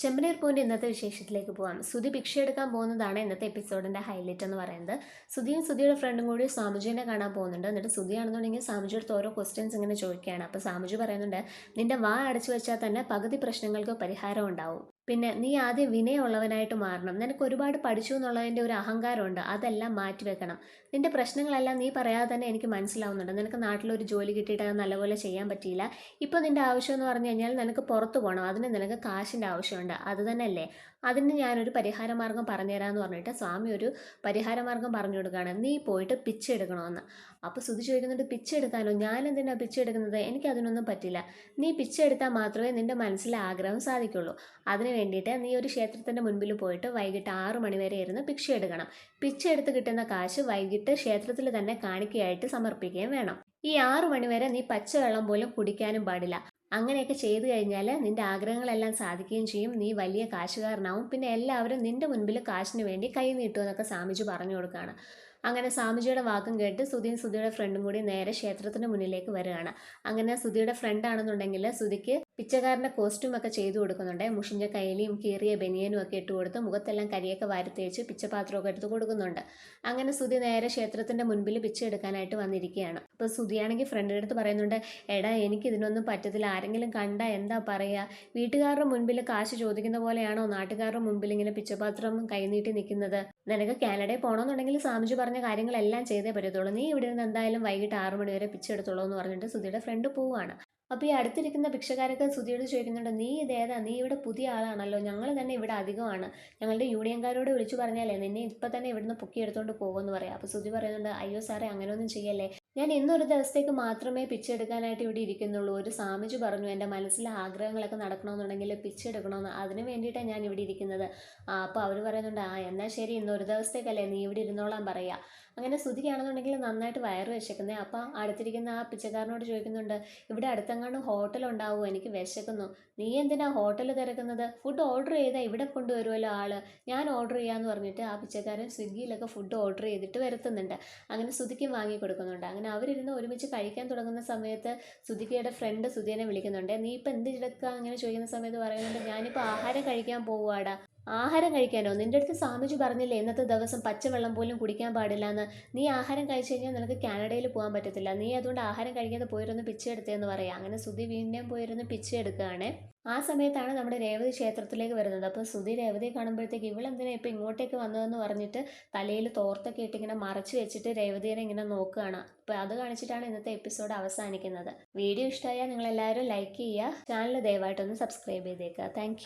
ചെമ്പനീർ പൂവിൻ്റെ ഇന്നത്തെ വിശേഷത്തിലേക്ക് പോകാം. സുധി ഭിക്ഷ എടുക്കാൻ പോകുന്നതാണ് ഇന്നത്തെ എപ്പിസോഡിൻ്റെ ഹൈലൈറ്റ് എന്ന് പറയുന്നത്. സുധിയും സുധിയുടെ ഫ്രണ്ടും കൂടി സാമുജിനെ കാണാൻ പോകുന്നുണ്ട്. എന്നിട്ട് സുധിയാണെന്നുണ്ടെങ്കിൽ സാമുജിയുടെ ഓരോ ക്വസ്റ്റ്യൻസ് ഇങ്ങനെ ചോദിക്കുകയാണ്. അപ്പോൾ സാമുജി പറയുന്നുണ്ട്, നിന്റെ വാ അടച്ചു വെച്ചാൽ തന്നെ പകുതി പ്രശ്നങ്ങൾക്ക് പരിഹാരം ഉണ്ടാവും. പിന്നെ നീ ആദ്യം വിനയമുള്ളവനായിട്ട് മാറണം. നിനക്ക് ഒരുപാട് പഠിച്ചു എന്നുള്ളതിൻ്റെ ഒരു അഹങ്കാരമുണ്ട്, അതെല്ലാം മാറ്റിവെക്കണം. നിന്റെ പ്രശ്നങ്ങളെല്ലാം നീ പറയാതെ തന്നെ എനിക്ക് മനസ്സിലാവുന്നുണ്ട്. നിനക്ക് നാട്ടിലൊരു ജോലി കിട്ടിയിട്ട് അത് നല്ലപോലെ ചെയ്യാൻ പറ്റിയില്ല. ഇപ്പോൾ നിന്റെ ആവശ്യം എന്ന് പറഞ്ഞു കഴിഞ്ഞാൽ നിനക്ക് പുറത്ത് പോകണം. അതിന് നിനക്ക് കാശിൻ്റെ ആവശ്യമുണ്ട്. അത് തന്നെയല്ലേ, അതിന് ഞാനൊരു പരിഹാരമാർഗ്ഗം പറഞ്ഞുതരാമെന്ന് പറഞ്ഞിട്ട് സ്വാമി ഒരു പരിഹാരമാർഗ്ഗം പറഞ്ഞു കൊടുക്കുകയാണ്. നീ പോയിട്ട് പിച്ചെടുക്കണമെന്ന്. അപ്പോൾ സുധി ചോദിക്കുന്നുണ്ട്, പിച്ചെടുക്കാനോ? ഞാൻ എന്തിനാണ് പിച്ചെടുക്കുന്നത്? എനിക്കതിനൊന്നും പറ്റില്ല. നീ പിച്ചെടുത്താൽ മാത്രമേ നിന്റെ മനസ്സിലെ ആഗ്രഹം സാധിക്കുള്ളൂ. അതിന് വേണ്ടിയിട്ട് നീ ഒരു ക്ഷേത്രത്തിൻ്റെ മുൻപിൽ പോയിട്ട് വൈകിട്ട് 6 മണി വരെ ഇരുന്ന് ഭിക്ഷ എടുക്കണം. ഭിക്ഷ എടുത്ത് കിട്ടുന്ന കാശ് വൈകിട്ട് ക്ഷേത്രത്തിൽ തന്നെ കാണിക്കയായിട്ട് സമർപ്പിക്കുകയും വേണം. ഈ 6 മണി വരെ നീ പച്ചവെള്ളം പോലും കുടിക്കാനും പാടില്ല. അങ്ങനെയൊക്കെ ചെയ്തു കഴിഞ്ഞാൽ നിന്റെ ആഗ്രഹങ്ങളെല്ലാം സാധിക്കുകയും ചെയ്യും. നീ വലിയ കാശുകാരനാവും. പിന്നെ എല്ലാവരും നിന്റെ മുൻപിൽ കാശിന് വേണ്ടി കൈ നീട്ടുമെന്നൊക്കെ സ്വാമിജി പറഞ്ഞു കൊടുക്കുകയാണ്. അങ്ങനെ സ്വാമിജിയുടെ വാക്കും കേട്ട് സുധിയും സുധിയുടെ ഫ്രണ്ടും കൂടി നേരെ ക്ഷേത്രത്തിന് മുന്നിലേക്ക് വരികയാണ്. അങ്ങനെ സുധിയുടെ ഫ്രണ്ട് ആണെന്നുണ്ടെങ്കിൽ സുധിക്ക് പിച്ചക്കാരൻ്റെ കോസ്റ്റ്യൂം ഒക്കെ ചെയ്തു കൊടുക്കുന്നുണ്ട്. മുഷിഞ്ഞ കൈലിയും കീറിയ ബനിയനും ഒക്കെ ഇട്ട് കൊടുത്ത് മുഖത്തെല്ലാം കരിയൊക്കെ വാരിത്തേച്ച് പിച്ചപാത്രമൊക്കെ എടുത്ത് കൊടുക്കുന്നുണ്ട്. അങ്ങനെ സുധി നേരെ ക്ഷേത്രത്തിൻ്റെ മുൻപിൽ പിച്ച എടുക്കാനായിട്ട് വന്നിരിക്കുകയാണ്. അപ്പോൾ സുധിയാണെങ്കിൽ ഫ്രണ്ടിൻ്റെ അടുത്ത് പറയുന്നുണ്ട്, എടാ എനിക്ക് ഇതിനൊന്നും പറ്റത്തില്ല, ആരെങ്കിലും കണ്ടാൽ എന്താ പറയുക? വീട്ടുകാരുടെ മുൻപിൽ കാശ് ചോദിക്കുന്ന പോലെയാണോ നാട്ടുകാരുടെ മുൻപിൽ ഇങ്ങനെ പിച്ചപാത്രം കൈനീട്ടി നിൽക്കുന്നത്? നിനക്ക് കാനഡയിൽ പോകണമെന്നുണ്ടെങ്കിൽ സ്വാമിജി പറഞ്ഞ കാര്യങ്ങളെല്ലാം ചെയ്തേ പറ്റത്തുള്ളൂ. നീ ഇവിടെ നിന്ന് എന്തായാലും വൈകിട്ട് 6 മണി വരെ പിച്ചെടുത്തോളൂ എന്ന് പറഞ്ഞിട്ട് സുധിയുടെ ഫ്രണ്ട് പോവുകയാണ്. അപ്പോൾ ഈ അടുത്തിരിക്കുന്ന ഭിക്ഷക്കാരൊക്കെ സുധിയോട് ചോദിക്കുന്നുണ്ട്, നീ ഇതേതാ? നീ ഇവിടെ പുതിയ ആളാണല്ലോ, ഞങ്ങൾ തന്നെ ഇവിടെ അധികമാണ്. ഞങ്ങളുടെ യൂണിയൻകാരോട് വിളിച്ചു പറഞ്ഞാലേ നിന്നെ ഇപ്പം തന്നെ ഇവിടുന്ന് പൊക്കിയെടുത്തോണ്ട് പോകുമെന്ന് പറയാം. അപ്പോൾ സുധി പറയുന്നുണ്ട്, അയ്യോ സാറേ, അങ്ങനെയൊന്നും ചെയ്യല്ലേ. ഞാൻ ഇന്നൊരു ദിവസത്തേക്ക് മാത്രമേ പിച്ചെടുക്കാനായിട്ട് ഇവിടെ ഇരിക്കുന്നുള്ളൂ. ഒരു സ്വാമിജി പറഞ്ഞു എൻ്റെ മനസ്സിലെ ആഗ്രഹങ്ങളൊക്കെ നടക്കണമെന്നുണ്ടെങ്കിൽ പിച്ചെടുക്കണമെന്ന്, അതിന് വേണ്ടിയിട്ടാണ് ഞാൻ ഇവിടെ ഇരിക്കുന്നത്. അപ്പോൾ അവർ പറയുന്നുണ്ട്, എന്നാൽ ശരി, ഇന്നൊരു ദിവസത്തേക്കല്ലേ, നീ ഇവിടെ ഇരുന്നോളാൻ പറയുക. അങ്ങനെ സുധിക്കാണെന്നുണ്ടെങ്കിൽ നന്നായിട്ട് വയറ് വിശക്കുന്നത്. അപ്പോൾ അടുത്തിരിക്കുന്ന ആ പിച്ചക്കാരനോട് ചോദിക്കുന്നുണ്ട്, ഇവിടെ അടുത്തെങ്ങാണ്ട് ഹോട്ടൽ ഉണ്ടാവുമോ? എനിക്ക് വിശക്കുന്നു. നീ എന്തിനാ ഹോട്ടൽ തിരക്കുന്നത്? ഫുഡ് ഓർഡർ ചെയ്താൽ ഇവിടെ കൊണ്ടുവരുമല്ലോ ആള്, ഞാൻ ഓർഡർ ചെയ്യാമെന്ന് പറഞ്ഞിട്ട് ആ പിച്ചക്കാരൻ സ്വിഗ്ഗിയിലൊക്കെ ഫുഡ് ഓർഡർ ചെയ്തിട്ട് വരുത്തുന്നുണ്ട്. അങ്ങനെ സുധിക്കും വാങ്ങി കൊടുക്കുന്നുണ്ട്. അങ്ങനെ അവരിരുന്ന് ഒരുമിച്ച് കഴിക്കാൻ തുടങ്ങുന്ന സമയത്ത് സുധിക്കയുടെ ഫ്രണ്ട് സുധിയെ വിളിക്കുന്നുണ്ട്. നീ ഇപ്പം എന്ത് എടുക്കുക അങ്ങനെ ചോദിക്കുന്ന സമയത്ത് പറയുന്നുണ്ട്, ഞാനിപ്പോൾ ആഹാരം കഴിക്കാൻ പോവുകയാടാ. ആഹാരം കഴിക്കാനോ? നിൻ്റെ അടുത്ത് സ്വാമിജി പറഞ്ഞില്ലേ ഇന്നത്തെ ദിവസം പച്ചവെള്ളം പോലും കുടിക്കാൻ പാടില്ല എന്ന്? നീ ആഹാരം കഴിച്ചു കഴിഞ്ഞാൽ നിനക്ക് കാനഡയിൽ പോകാൻ പറ്റത്തില്ല. നീ അതുകൊണ്ട് ആഹാരം കഴിക്കാതെ പോയിരുന്ന് പിച്ച എടുത്തതെന്ന് പറയാം. അങ്ങനെ സുധി വീണ്ടും പോയിരുന്ന് പിച്ച എടുക്കുകയാണ്. ആ സമയത്താണ് നമ്മുടെ രേവതി ക്ഷേത്രത്തിലേക്ക് വരുന്നത്. അപ്പോൾ സുധി രേവതിയെ കാണുമ്പോഴത്തേക്ക് ഇവളെന്തിനാ ഇപ്പം ഇങ്ങോട്ടേക്ക് വന്നതെന്ന് പറഞ്ഞിട്ട് തലയിൽ തോർത്തൊക്കെ ഇട്ട് ഇങ്ങനെ മറച്ചു വെച്ചിട്ട് രേവതിയെ ഇങ്ങനെ നോക്കുകയാണ്. അപ്പോൾ അത് കാണിച്ചിട്ടാണ് ഇന്നത്തെ എപ്പിസോഡ് അവസാനിക്കുന്നത്. വീഡിയോ ഇഷ്ടമായാൽ നിങ്ങളെല്ലാവരും ലൈക്ക് ചെയ്യുക. ചാനൽ ദയവായിട്ടൊന്ന് സബ്സ്ക്രൈബ് ചെയ്തേക്കുക. താങ്ക്